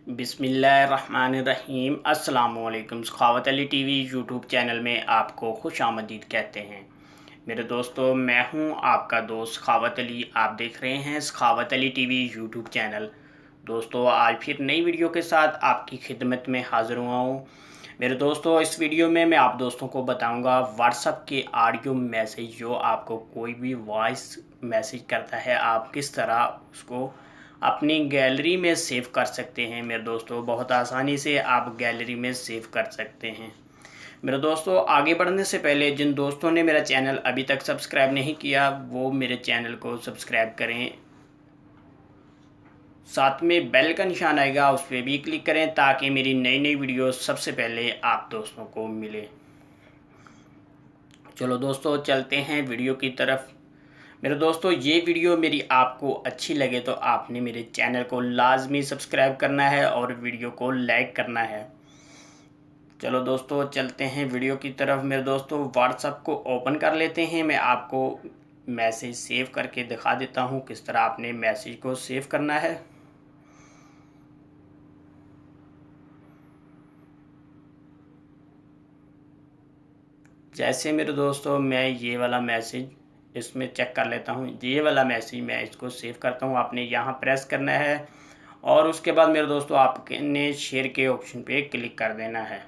बिस्मिल्लाहिर्रहमानिर्रहीम। अस्सलामुअलैकुम। सखावत Ali TV YouTube channel में आपको खुश आमदीद कहते हैं। मेरे दोस्तों, मैं हूं आपका दोस्त सखावत अली। आप देख रहे हैं सखावत अली टीवी यूट्यूब चैनल। दोस्तों, आज फिर नई वीडियो के साथ आपकी खिदमत में हाज़िर हुआ हूँ। मेरे दोस्तों, इस वीडियो में मैं आप दोस्तों को बताऊंगा व्हाट्सएप के ऑडियो मैसेज, जो आपको कोई भी वॉइस मैसेज करता है, आप किस तरह उसको अपनी गैलरी में सेव कर सकते हैं। मेरे दोस्तों, बहुत आसानी से आप गैलरी में सेव कर सकते हैं। मेरे दोस्तों, आगे बढ़ने से पहले जिन दोस्तों ने मेरा चैनल अभी तक सब्सक्राइब नहीं किया, वो मेरे चैनल को सब्सक्राइब करें। साथ में बेल का निशान आएगा, उस पर भी क्लिक करें ताकि मेरी नई नई वीडियो सबसे पहले आप दोस्तों को मिले। चलो दोस्तों, चलते हैं वीडियो की तरफ। मेरे दोस्तों, ये वीडियो मेरी आपको अच्छी लगे तो आपने मेरे चैनल को लाजमी सब्सक्राइब करना है और वीडियो को लाइक करना है। चलो दोस्तों, चलते हैं वीडियो की तरफ। मेरे दोस्तों, व्हाट्सएप को ओपन कर लेते हैं। मैं आपको मैसेज सेव करके दिखा देता हूँ किस तरह आपने मैसेज को सेव करना है। जैसे मेरे दोस्तों, मैं ये वाला मैसेज इसमें चेक कर लेता हूँ। ये वाला मैसेज मैं इसको सेव करता हूँ। आपने यहाँ प्रेस करना है और उसके बाद मेरे दोस्तों आपने शेयर के ऑप्शन पे क्लिक कर देना है।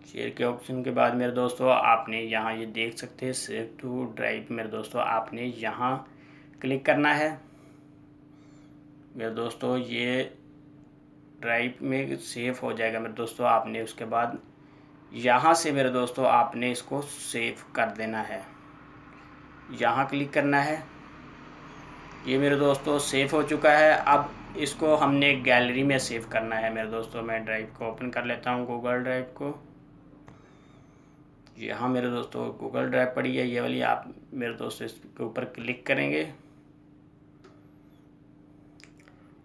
शेयर के ऑप्शन के बाद मेरे दोस्तों आपने यहाँ ये देख सकते हैं सेव टू ड्राइव। मेरे दोस्तों, आपने यहाँ क्लिक करना है। मेरे दोस्तों, ये ड्राइव में सेव हो जाएगा। मेरे दोस्तों, आपने उसके बाद यहाँ से मेरे दोस्तों आपने इसको सेव कर देना है। यहाँ क्लिक करना है। ये मेरे दोस्तों सेव हो चुका है। अब इसको हमने गैलरी में सेव करना है। मेरे दोस्तों, मैं ड्राइव को ओपन कर लेता हूँ, गूगल ड्राइव को। यहाँ मेरे दोस्तों गूगल ड्राइव पड़ी है, ये वाली। आप मेरे दोस्तों इसके ऊपर क्लिक करेंगे।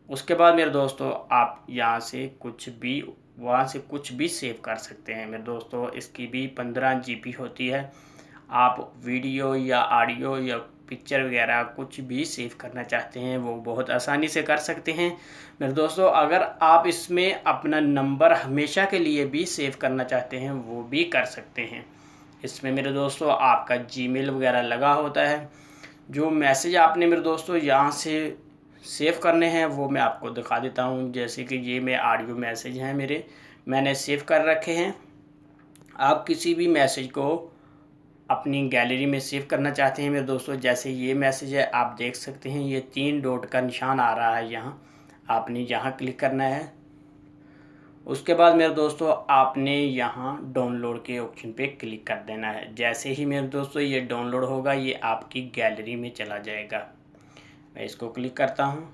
उसके बाद मेरे दोस्तों आप यहाँ से कुछ भी वहाँ से कुछ भी सेव कर सकते हैं। मेरे दोस्तों, इसकी भी 15 GB होती है। आप वीडियो या ऑडियो या पिक्चर वगैरह कुछ भी सेव करना चाहते हैं, वो बहुत आसानी से कर सकते हैं। मेरे दोस्तों, अगर आप इसमें अपना नंबर हमेशा के लिए भी सेव करना चाहते हैं, वो भी कर सकते हैं। इसमें मेरे दोस्तों आपका जीमेल वगैरह लगा होता है। जो मैसेज आपने मेरे दोस्तों यहाँ से सेव करने हैं वो मैं आपको दिखा देता हूँ। जैसे कि ये मैं ऑडियो मैसेज हैं मेरे, मैंने सेव कर रखे हैं। आप किसी भी मैसेज को अपनी गैलरी में सेव करना चाहते हैं मेरे दोस्तों, जैसे ये मैसेज है, आप देख सकते हैं ये 3 डॉट का निशान आ रहा है यहाँ। आपने यहाँ क्लिक करना है। उसके बाद मेरे दोस्तों आपने यहाँ डाउनलोड के ऑप्शन पे क्लिक कर देना है। जैसे ही मेरे दोस्तों ये डाउनलोड होगा, ये आपकी गैलरी में चला जाएगा। मैं इसको क्लिक करता हूँ।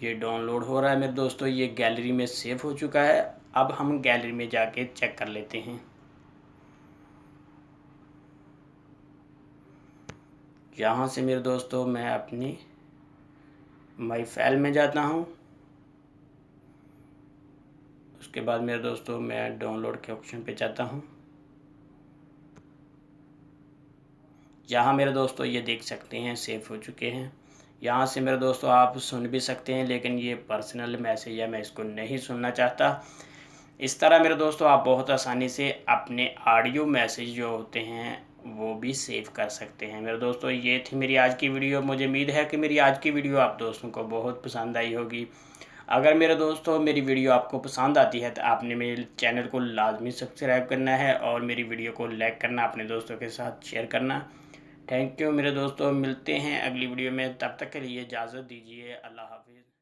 ये डाउनलोड हो रहा है मेरे दोस्तों, ये गैलरी में सेव हो चुका है। अब हम गैलरी में जाके चेक कर लेते हैं। यहाँ से मेरे दोस्तों मैं अपनी माई फाइल में जाता हूँ। उसके बाद मेरे दोस्तों मैं डाउनलोड के ऑप्शन पे जाता हूँ। यहाँ मेरे दोस्तों ये देख सकते हैं सेव हो चुके हैं। यहाँ से मेरे दोस्तों आप सुन भी सकते हैं, लेकिन ये पर्सनल मैसेज है, मैं इसको नहीं सुनना चाहता। इस तरह मेरे दोस्तों आप बहुत आसानी से अपने ऑडियो मैसेज जो होते हैं वो भी सेव कर सकते हैं। मेरे दोस्तों, ये थी मेरी आज की वीडियो। मुझे उम्मीद है कि मेरी आज की वीडियो आप दोस्तों को बहुत पसंद आई होगी। अगर मेरे दोस्तों मेरी वीडियो आपको पसंद आती है तो आपने मेरे चैनल को लाजमी सब्सक्राइब करना है और मेरी वीडियो को लाइक करना, अपने दोस्तों के साथ शेयर करना। थैंक यू मेरे दोस्तों, मिलते हैं अगली वीडियो में। तब तक के लिए इजाज़त दीजिए। अल्लाह हाफिज़।